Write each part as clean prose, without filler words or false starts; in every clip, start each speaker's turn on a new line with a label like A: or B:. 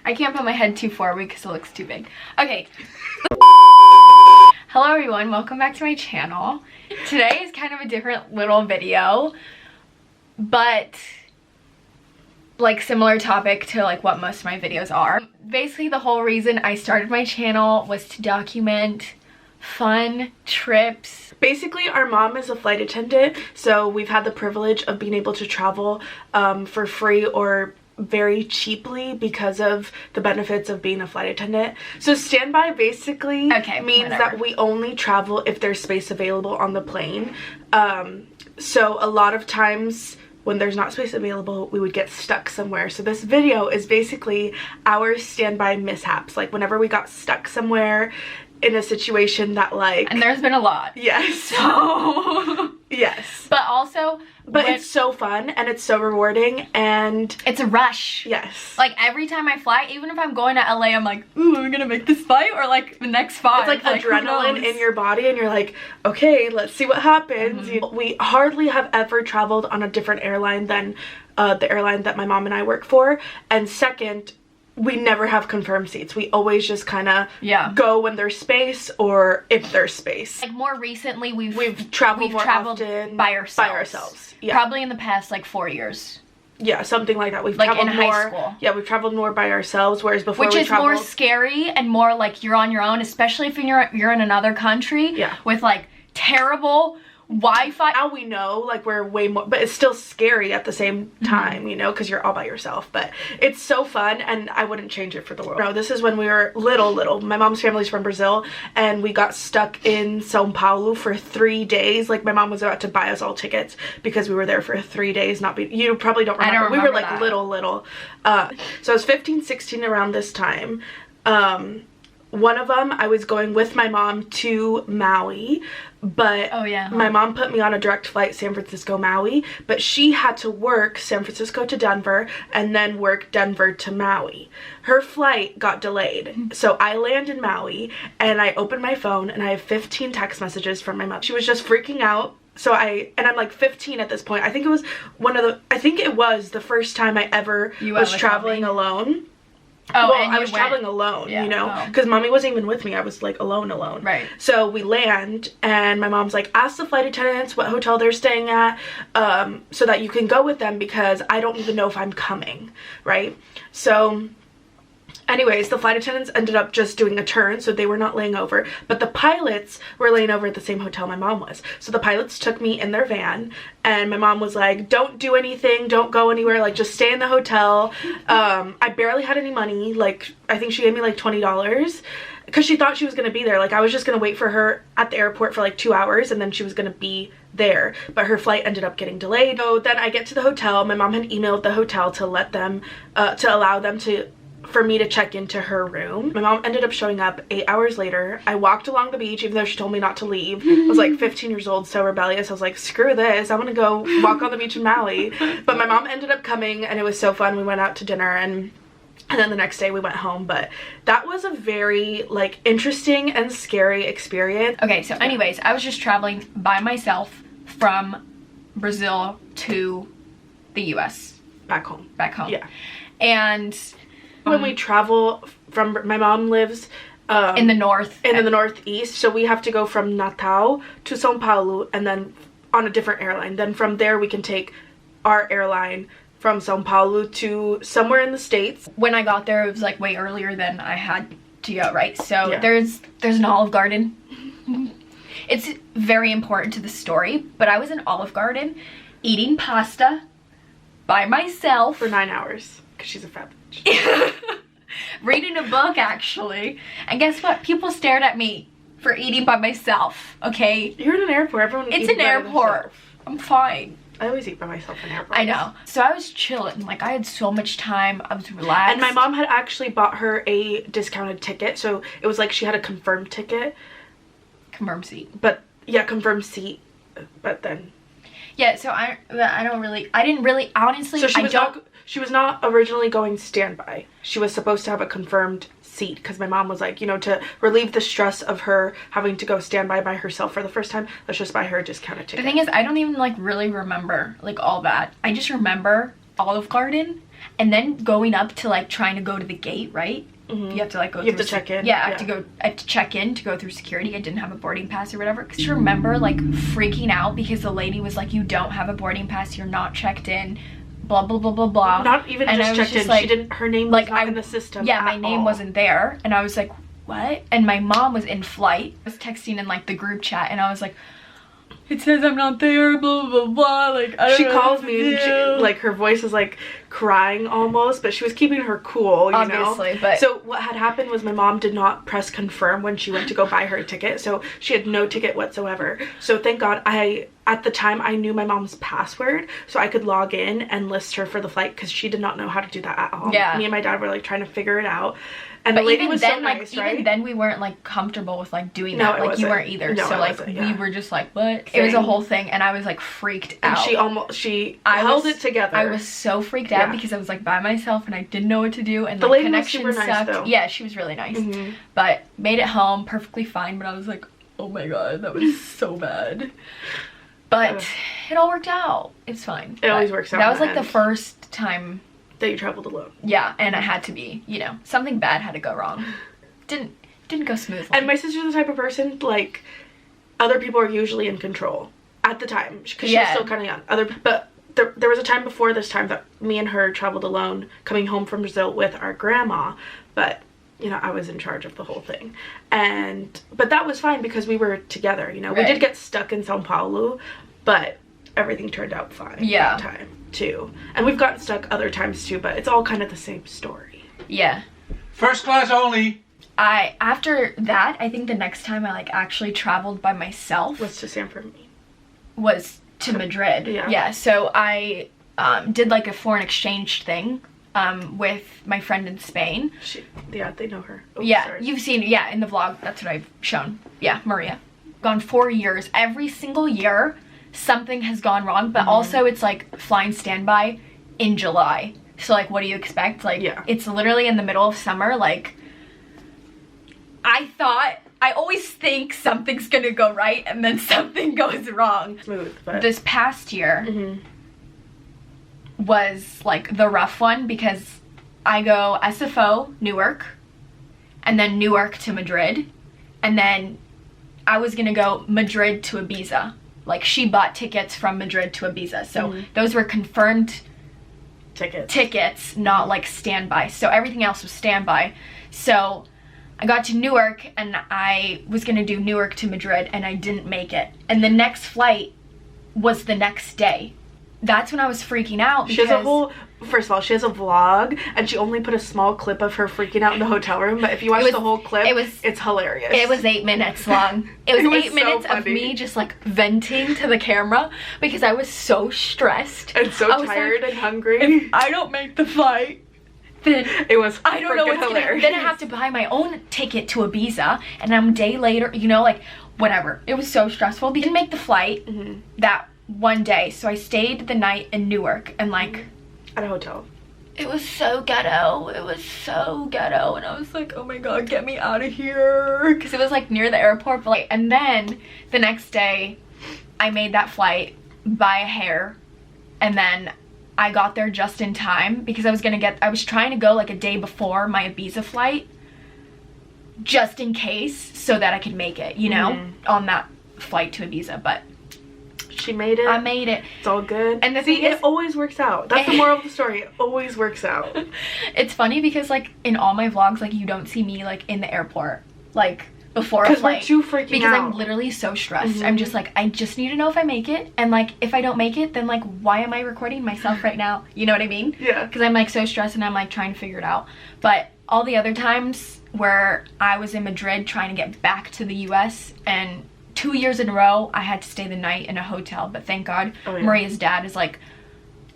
A: I can't put my head too forward because it looks too big. Okay. Hello everyone, welcome back to my channel. Today is kind of a different little video, but like similar topic to like what most of my videos are. Basically the whole reason I started my channel was to document fun trips.
B: Basically our mom is a flight attendant, so we've had the privilege of being able to travel for free or very cheaply because of the benefits of being a flight attendant. So standby basically means that we only travel if there's space available on the plane. So a lot of times when there's not space available, we would get stuck somewhere. So this video is basically our standby mishaps, like whenever we got stuck somewhere in a situation that like...
A: And there's been a lot.
B: Yes.
A: So...
B: Yes.
A: But also...
B: But it's so fun and it's so rewarding and...
A: It's a rush.
B: Yes.
A: Like every time I fly, even if I'm going to LA, I'm like, ooh, I'm gonna make this flight or like the next five.
B: It's like adrenaline in your body and you're like, okay, let's see what happens. We hardly have ever traveled on a different airline than the airline that my mom and I work for. And second, we never have confirmed seats. We always just kind of go when there's space or if there's space.
A: Like more recently, we've
B: traveled
A: often by ourselves.
B: Yeah.
A: Probably in the past like 4 years.
B: Yeah, something like that. We've
A: like
B: traveled
A: in
B: more,
A: high school.
B: Yeah, we've traveled more by ourselves, whereas before
A: Which is more scary and more like you're on your own, especially if you're in another country.
B: Yeah.
A: With like terrible Wi-Fi.
B: Now we know, like, we're way more, but it's still scary at the same time, you know, because you're all by yourself. But it's so fun and I wouldn't change it for the world. No, this is when we were little. My mom's family's from Brazil and we got stuck in São Paulo for 3 days. Like, my mom was about to buy us all tickets because we were there for 3 days. You probably don't remember.
A: I don't remember
B: we were like little. So I was 15, 16 around this time. One of them, I was going with my mom to Maui, but my mom put me on a direct flight San Francisco Maui, but she had to work San Francisco to Denver and then work Denver to Maui. Her flight got delayed, so I land in Maui and I open my phone and I have 15 text messages from my mom. She was just freaking out. So I'm like 15 at this point. I think it was the first time I ever was traveling alone.
A: Oh,
B: well, I was traveling alone, you know, because mommy wasn't even with me. I was like alone.
A: Right.
B: So we land and my mom's like, ask the flight attendants what hotel they're staying at so that you can go with them because I don't even know if I'm coming, right? So anyways, the flight attendants ended up just doing a turn, so they were not laying over, but the pilots were laying over at the same hotel my mom was. So the pilots took me in their van and my mom was like, don't do anything, don't go anywhere, like just stay in the hotel. I barely had any money. Like, I think she gave me like $20 because she thought she was gonna be there. Like, I was just gonna wait for her at the airport for like 2 hours and then she was gonna be there, but her flight ended up getting delayed. So then I get to the hotel. My mom had emailed the hotel to let them to allow them for me to check into her room. My mom ended up showing up 8 hours later. I walked along the beach even though she told me not to leave. I was like 15 years old, so rebellious. I was like, screw this, I'm gonna go walk on the beach in Maui. But my mom ended up coming and it was so fun. We went out to dinner and then the next day we went home. But that was a very like interesting and scary experience.
A: Okay, so anyways, I was just traveling by myself from Brazil to the US.
B: Back home. Yeah.
A: And
B: when we travel from, my mom lives
A: in the north,
B: in the northeast, so we have to go from Natal to São Paulo and then on a different airline. Then from there we can take our airline from São Paulo to somewhere in the States.
A: When I got there, it was like way earlier than I had to go, right? So there's an Olive Garden. It's very important to the story, but I was in Olive Garden eating pasta by myself
B: for 9 hours because she's a fat bitch.
A: Reading a book, actually. And guess what? People stared at me for eating by myself, okay?
B: You're in an airport. Everyone
A: eats an airport. I'm fine.
B: I always eat by myself in airports.
A: I know. So I was chilling. Like, I had so much time. I was relaxed.
B: And my mom had actually bought her a discounted ticket. So it was like she had a confirmed ticket.
A: Confirmed seat.
B: But, yeah, confirmed seat. But then...
A: Yeah, so I didn't really, honestly,
B: so she was not originally going standby. She was supposed to have a confirmed seat because my mom was like, you know, to relieve the stress of her having to go standby by herself for the first time, let's just buy her a discounted ticket.
A: The thing is, I don't even like really remember like all that. I just remember Olive Garden and then going up to like trying to go to the gate, right? You have to like go.
B: You have to check in.
A: Yeah, I have to check in to go through security. I didn't have a boarding pass or whatever. Cause I remember like freaking out because the lady was like, "You don't have a boarding pass. You're not checked in." Blah blah blah blah blah.
B: Not even
A: and
B: just checked in. Like, she didn't. Her name was not in the system.
A: Yeah, my name wasn't there, and I was like, "What?" And my mom was in flight. I was texting in like the group chat, and I was like, "It says I'm not there." Blah blah blah. Like I don't know
B: calls me, and she, like her voice is like crying almost, but she was keeping her cool. You
A: Obviously,
B: know?
A: but
B: so what had happened was my mom did not press confirm when she went to go buy her ticket, so she had no ticket whatsoever. So thank God at the time I knew my mom's password, so I could log in and list her for the flight because she did not know how to do that at all.
A: Yeah.
B: Me and my dad were like trying to figure it out. And
A: but
B: the lady
A: even
B: was
A: then,
B: so
A: like,
B: nice, right?
A: even then we weren't like comfortable with like doing
B: No,
A: that.
B: it
A: Like
B: wasn't.
A: you weren't either.
B: No,
A: so
B: it
A: like
B: wasn't, yeah.
A: we were just like, what? It was a whole thing, and I was like freaked out.
B: And she held it together.
A: I was so freaked out because I was like by myself and I didn't know what to do, and
B: the
A: like
B: lady was
A: connection
B: super nice,
A: sucked.
B: though.
A: Yeah, she was really nice. But made it home perfectly fine. But I was like, oh my god, that was so bad. But it all worked out. It's fine.
B: It always works out.
A: That was like the first time
B: that you traveled alone.
A: Yeah, and it had to be, you know, something bad had to go wrong. Didn't go smoothly.
B: And my sister's the type of person, like, other people are usually in control at the time because she was still kind of young. But there was a time before this time that me and her traveled alone, coming home from Brazil with our grandma. But you know, I was in charge of the whole thing, but that was fine because we were together. You know, we did get stuck in Sao Paulo, but everything turned out fine. That time too, and we've gotten stuck other times too. But it's all kind of the same story.
A: Yeah.
C: First class only.
A: After that, I think the next time I like actually traveled by myself
B: was to San Fernando.
A: Was to Madrid. Yeah. So I did like a foreign exchange thing with my friend in Spain.
B: They know her. Oh,
A: sorry. You've seen in the vlog. That's what I've shown. Yeah, Maria. Gone 4 years. Every single year, something has gone wrong. But also, it's like flying standby in July. So like, what do you expect? Like, it's literally in the middle of summer. Like, I always think something's gonna go right and then something goes wrong.
B: Smooth, but
A: this past year was like the rough one because I go SFO, Newark, and then Newark to Madrid, and then I was gonna go Madrid to Ibiza. Like, she bought tickets from Madrid to Ibiza, so those were confirmed tickets, not like standby. So everything else was standby. So I got to Newark and I was gonna do Newark to Madrid and I didn't make it. And the next flight was the next day. That's when I was freaking out because
B: first of all, she has a vlog and she only put a small clip of her freaking out in the hotel room, but if you watch the whole clip, it's hilarious.
A: It was 8 minutes long. It was 8 minutes
B: so
A: of me just like venting to the camera because I was so stressed.
B: And so tired and hungry.
A: If I don't make the flight, then
B: it was
A: I don't know what's
B: hilarious.
A: Then I have to buy my own ticket to Ibiza and I'm a day later, you know, like whatever. It was so stressful. We didn't make the flight that one day, so I stayed the night in Newark and like
B: at a hotel.
A: It was so ghetto. It was so ghetto, and I was like, oh my god, get me out of here, because it was like near the airport. But like, and then the next day I made that flight by a hair, and then I got there just in time because I was trying to go like a day before my Ibiza flight just in case so that I could make it, you know, on that flight to Ibiza. But
B: she made it.
A: I made it.
B: It's all good.
A: And the thing is,
B: it always works out. That's the moral of the story. It always works out.
A: It's funny because like in all my vlogs, like you don't see me like in the airport like before a flight.
B: Because we're too freaking out.
A: Because I'm literally so stressed. I'm just like, I just need to know if I make it, and like if I don't make it, then like why am I recording myself right now? You know what I mean?
B: Yeah.
A: Because I'm like so stressed and I'm like trying to figure it out. But all the other times where I was in Madrid trying to get back to the US, and 2 years in a row I had to stay the night in a hotel, but thank God Maria's dad is like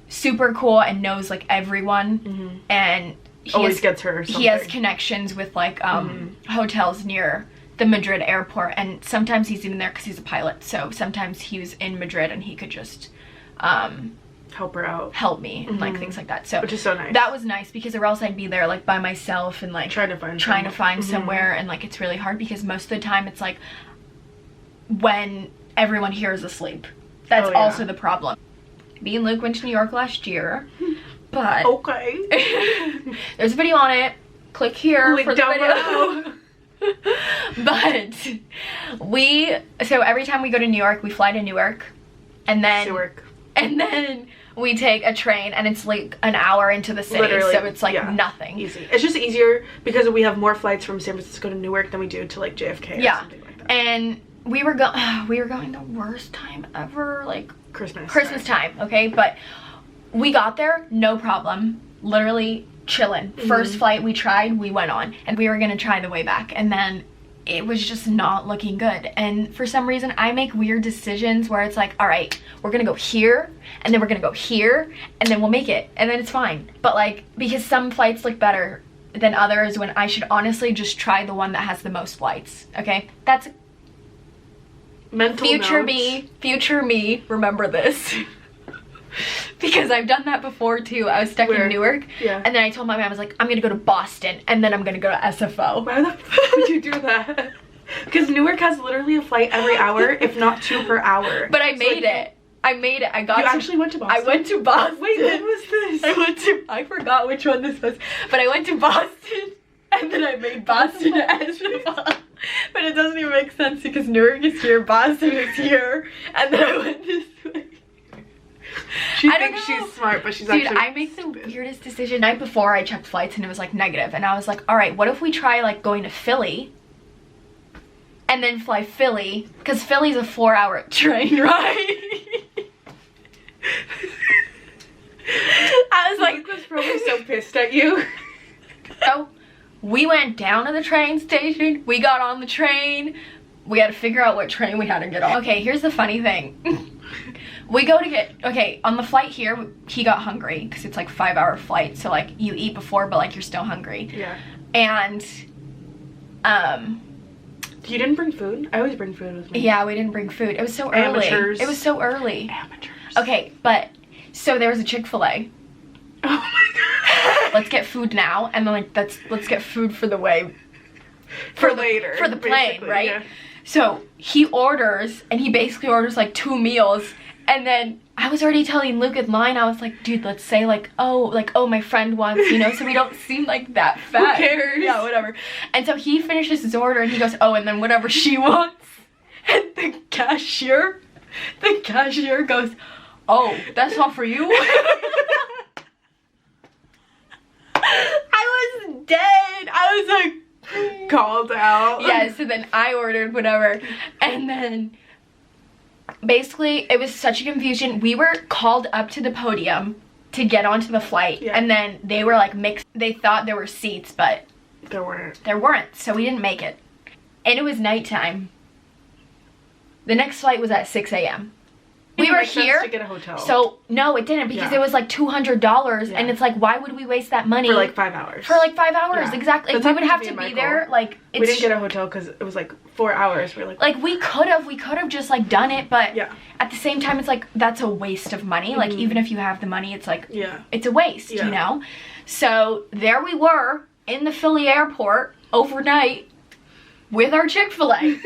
A: super cool and knows like everyone, and
B: gets her something.
A: He has connections with like hotels near the Madrid airport, and sometimes he's even there because he's a pilot, so sometimes he was in Madrid and he could just
B: help her out,
A: help me, and like things like that. So
B: which is so nice.
A: That was nice because or else I'd be there like by myself and like trying to find somewhere, and like it's really hard because most of the time it's like when everyone here is asleep. That's also the problem. Me and Luke went to New York last year. But
B: Okay.
A: there's a video on it. Click here
B: Link
A: for the
B: down
A: video.
B: below.
A: But so every time we go to New York, we fly to Newark, and then we take a train, and it's like an hour into the city.
B: Literally,
A: so it's like nothing.
B: Easy. It's just easier because we have more flights from San Francisco to Newark than we do to like JFK or something like that.
A: And we were going the worst time ever, like
B: Christmas
A: time, okay? But we got there, no problem. Literally chilling. First flight we tried, we went on, and we were gonna try the way back, and then it was just not looking good. And for some reason I make weird decisions where it's like, all right, we're gonna go here, and then we're gonna go here, and then we'll make it, and then it's fine. But like, because some flights look better than others, when I should honestly just try the one that has the most flights, okay? That's
B: mental
A: future
B: notes.
A: future me, remember this. Because I've done that before too. I was stuck in Newark, and then I told my mom, I was like, I'm gonna go to Boston, and then I'm gonna go to SFO.
B: Why the fuck would you do that? Because Newark has literally a flight every hour, if not 2 per hour.
A: But I made it. I made it. I got.
B: You actually went to Boston?
A: I went to Boston.
B: Wait, when was this?
A: I forgot which one this was, but I went to Boston, and then I made Boston to SFO. But it doesn't even make sense because Newark is here, Boston is here, and then I went this way.
B: She thinks she's smart, but she's actually
A: I make the weirdest decision. Night before, I checked flights and it was like negative, and I was like, all right, what if we try like going to Philly and then fly Philly, because Philly's a 4-hour train ride. I was like,
B: Luke was probably so pissed at you.
A: So we went down to the train station, we got on the train, we had to figure out what train we had to get on. Okay, here's the funny thing. We go to get, okay, on the flight here, he got hungry because it's like 5-hour flight. So like you eat before, but like you're still hungry.
B: Yeah.
A: And,
B: you didn't bring food? I always bring food with me.
A: yeah, we didn't bring food. It was so early.
B: Amateurs.
A: It was so early.
B: Amateurs.
A: Okay, but, so there was a Chick-fil-A.
B: Oh my god.
A: Let's get food now, and then like, let's get food for the way.
B: For later.
A: For the plane, right?
B: Yeah.
A: So he orders, and he basically orders like 2 meals. And then I was already telling Luke in line, I was like, dude, let's say like, oh, my friend wants, you know, so we don't seem like that fat.
B: Who cares?
A: Yeah, whatever. And so he finishes his order and he goes, oh, and then whatever she wants. And the cashier goes, oh, that's all for you? I was dead. I was like,
B: called out.
A: yeah, so then I ordered whatever, and then basically it was such a confusion. We were called up to the podium to get onto the flight, and then they were like mixed. They thought there were seats, but
B: there weren't,
A: so we didn't make it, and it was nighttime. The next flight was at 6 a.m. We were here
B: to get a hotel.
A: So no, it didn't, because it was like $200, and it's like, why would we waste that money
B: for like 5 hours?
A: For like 5 hours,
B: Yeah.
A: exactly.
B: That's
A: We would have
B: happened
A: to
B: to me
A: be
B: and
A: there. Like,
B: we didn't get a hotel because it was like 4 hours. We were like
A: we could have just like done it, but
B: yeah.
A: at the same time, it's like that's a waste of money. Like even if you have the money, it's like it's a waste, you know. So there we were in the Philly airport overnight with our Chick-fil-A.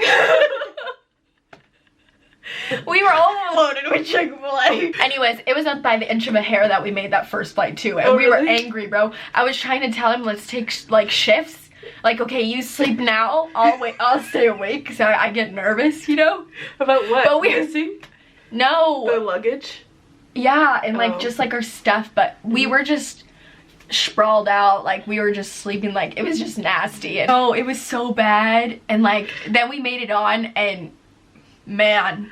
A: We were overloaded with Chick-fil-A. Anyways, it was up by the inch of a hair that we made that first flight too, and we were angry, bro. I was trying to tell him, let's take like shifts. Like, okay, you sleep now, I'll stay awake because I get nervous, you know.
B: About what?
A: But no.
B: The luggage.
A: Yeah, and like just like our stuff, but we were just sprawled out, like we were just sleeping, like it was just nasty. And oh, it was so bad. And like then we made it on, and man,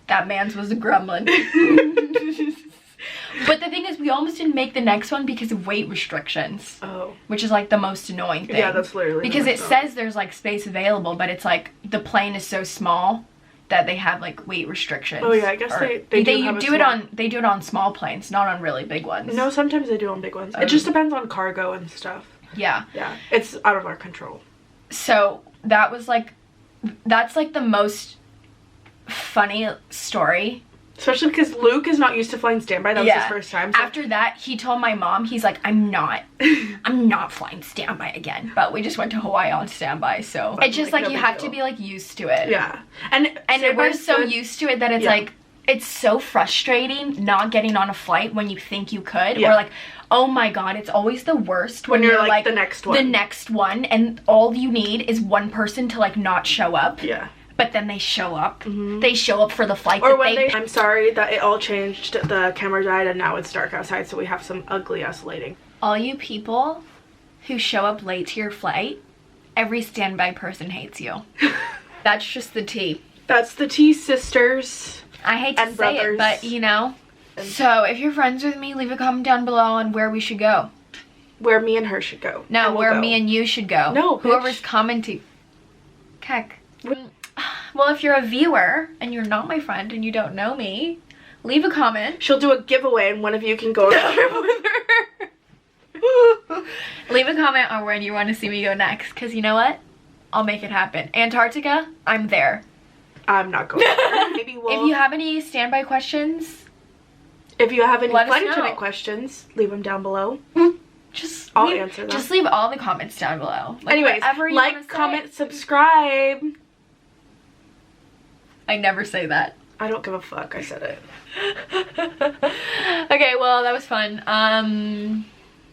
A: that man's was a gremlin. But the thing is, we almost didn't make the next one because of weight restrictions. Oh. Which is like the most annoying thing.
B: Yeah, that's literally
A: because it says there's like space available, but it's like the plane is so small that they have like weight restrictions.
B: Oh yeah, I guess they do
A: it on small planes, not on really big ones.
B: No, sometimes they do on big ones. It just depends on cargo and stuff.
A: Yeah.
B: Yeah. It's out of our control.
A: So that's like the most funny story.
B: Especially because Luke is not used to flying standby. That was his first time. So.
A: After that, he told my mom, he's like, I'm not flying standby again. But we just went to Hawaii on standby, so it's just like you have to be like used to it.
B: Yeah. And
A: we're so used to it that it's like it's so frustrating not getting on a flight when you think you could.
B: Yeah.
A: Or like, oh my god, it's always the worst
B: when you're like the next one.
A: The next one, and all you need is one person to like not show up.
B: Yeah.
A: But then they show up. They show up for the flight.
B: Or when I'm sorry that it all changed. The camera died and now it's dark outside, so we have some ugly ass lighting.
A: All you people who show up late to your flight, every standby person hates you. That's just the tea.
B: That's the tea, sisters.
A: I hate to say it, but you know. So if you're friends with me, leave a comment down below on where we should go.
B: Where me and her should go.
A: No, where me and you should go.
B: No, bitch.
A: Whoever's commenting. Heck. Well, if you're a viewer and you're not my friend and you don't know me, leave a comment.
B: She'll do a giveaway and one of you can go on a trip with her.
A: Leave a comment on where you want to see me go next, because you know what? I'll make it happen. Antarctica, I'm there.
B: I'm not going there. Maybe we'll...
A: If you have any standby questions,
B: if you have any
A: let
B: flight
A: us know.
B: attendant questions, leave them down below.
A: I'll
B: answer them.
A: Just leave all the comments down below. Like,
B: anyways, like, comment, subscribe.
A: I never say that.
B: I don't give a fuck. I said it.
A: Okay, well, that was fun.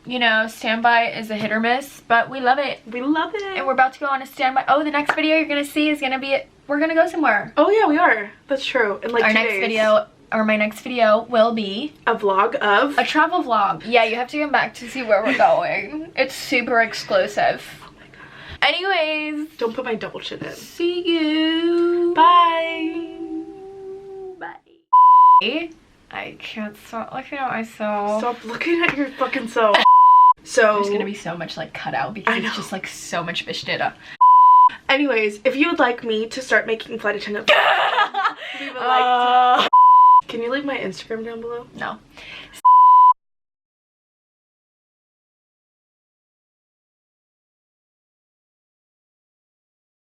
A: You know, standby is a hit or miss, but we love it.
B: We love it.
A: And we're about to go on a standby. Oh, the next video you're gonna see is gonna be, we're gonna go somewhere.
B: Oh yeah, we are. That's true. In like
A: our
B: 2
A: next
B: days.
A: video, or my next video will be
B: a vlog of
A: a travel vlog. Yeah, you have to come back to see where we're going. It's super exclusive.
B: Oh my god.
A: Anyways,
B: don't put my double chin in.
A: see you.
B: Bye.
A: Bye. I can't stop looking at myself.
B: Stop looking at your fucking self. So
A: there's gonna be so much like cut out because it's just like so much fish data.
B: Anyways, if you would like me to start making flight attendant vlogs, leave a like. Can you leave my Instagram down below?
A: No.